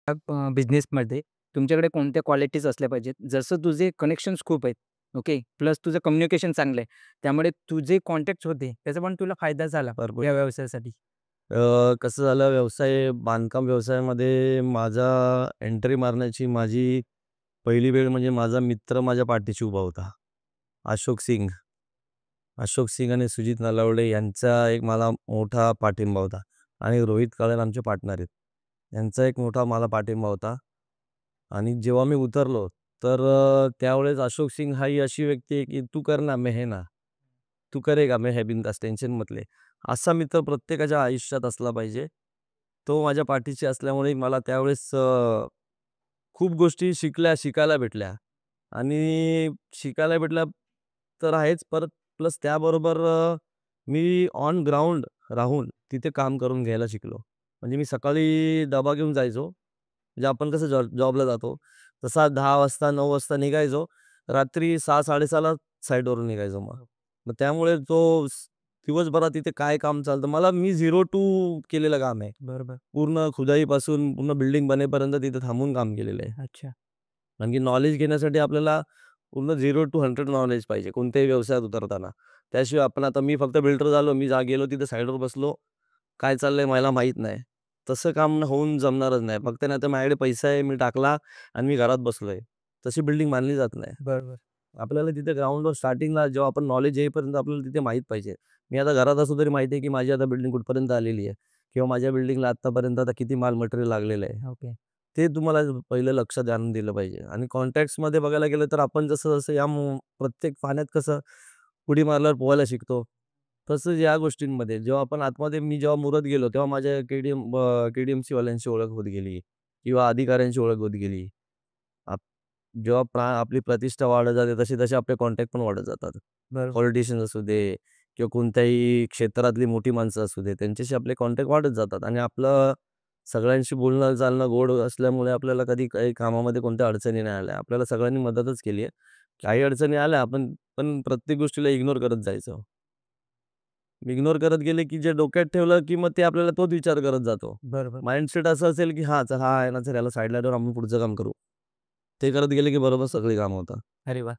बिझनेसमध्ये तुमच्याकडे कोणत्या क्वालिटीज असल्या पाहिजेत? जसं तुझे कनेक्शन्स खूप आहेत, ओके. प्लस तुझं कम्युनिकेशन चांगलं आहे. त्यामुळे तुझे कॉन्टॅक्ट्स होते, त्याचा पण तुला फायदा झाला भरपूर. या व्यवसायासाठी. कसं झालं बांधकाम व्यवसायामध्ये माझा एंट्री मारण्याची माझी पहिली वेळ म्हणजे माझा मित्र माझ्या पाठीशी उभा होता. अशोक सिंग. अशोक सिंग आणि सुजित नलावडे यांचा एक मला मोठा पाठिंबा होता आणि रोहित काळे आमचे पार्टनर आहेत. यांचा एक मोठा मला पाठिंबा होता आणि जेव्हा मी उतरलो तर त्यावेळेस अशोक सिंग हा ही अशी व्यक्ती आहे की "तू कर ना, मैं है ना. तू करेगा, मैं है बिंदास टेन्शन मत ले." असा मित्र प्रत्येकाच्या आयुष्यात असला पाहिजे. तो माझ्या पाठीशी असल्यामुळे मला त्यावेळेस खूप गोष्टी शिकायला भेटल्या आणि शिकायला भेटल्या तर आहेच, परत प्लस त्याबरोबर मी ऑन ग्राउंड राहून तिथे काम करून घ्यायला शिकलो. म्हणजे मी सकाळी डबा घेऊन जायचो. म्हणजे आपण कसं जॉबला जातो, तसा 10 वाजता 9 वाजता निघायचो. रात्री 6:00-6:30ला साईटवरून निघायचो मग. मग त्यामुळे दिवसभरात तिथे काय काम चालतं मी 0 टू केलेलं काम आहे. बरोबर. पूर्ण खुदाईपासून पूर्ण बिल्डिंग बनेपर्यंत तिथे थांबून काम केलेलं आहे. अच्छा. कारण की नॉलेज घेण्यासाठी आपल्याला पूर्ण 0 टू 100 नॉलेज पाहिजे कोणत्याही व्यवसायात उतरताना. त्याशिवाय आपण आता मी फक्त बिल्डर झालो, मी गेलो तिथे साईडवर बसलो, काय चाललंय मला माहीत नाही. तसं काम होऊन जमणारच नाही. फक्त नाही तर माझ्याकडे पैसा आहे, मी टाकला आणि मी घरात बसलोय. तशी बिल्डिंग बांधली जात नाही. बरोबर. आपल्याला तिथे ग्राउंडवर स्टार्टिंगला जेव्हा आपण नॉलेज येईपर्यंत आपल्याला तिथे माहीत पाहिजे. मी आता घरात असू तरी माहिती आहे, की माझी आता बिल्डिंग कुठपर्यंत आलेली आहे किंवा माझ्या बिल्डिंगला आत्तापर्यंत आता किती माल मटेरियल लागलेलं आहे. ओके. ते तुम्हाला पहिलं लक्ष द्यायला दिलं पाहिजे आणि कॉन्टॅक्ट्समध्ये बघायला गेलं तर आपण जसं-जसं प्रत्येक पाण्यात कसं उडी मारल्यावर पोहायला शिकतो. तसंच या गोष्टींमध्ये जेव्हा आपण आतमध्ये मी जेव्हा मुरत गेलो, तेव्हा माझ्या के-डी-एम-सी वाल्यांशी ओळख होत गेली किंवा अधिकाऱ्यांची ओळख होत गेली. आप जेव्हा आपली प्रतिष्ठा वाढत जाते, तसे-तसे आपले कॉन्टॅक्ट पण वाढत जातात. बरोबर. पॉलिटिशियन्स असू दे किंवा कोणत्याही क्षेत्रातली मोठी माणसं असू दे, त्यांच्याशी आपले कॉन्टॅक्ट वाढत जातात आणि आपलं सगळ्यांशी बोलणं चालणं गोड असल्यामुळे आपल्याला कधी काही कामामध्ये कोणत्या अडचणी नाही आल्या. आपल्याला सगळ्यांनी मदतच केली आहे. काही अडचणी आल्या आपण पण प्रत्येक गोष्टीला इग्नोर करत जायचं. इग्नोर करत गेले, की जे डोक्यात ठेवलं, की मग ते आपल्याला तोच विचार करत जातो. बरोबर. माइंडसेट असं असेल, की हां, चल हा आहे ना, चल याला साईडला ठेवून आपण पुढचं काम करू. ते करत गेले, की बरोबर सगळी कामं होतात. अरे वाह!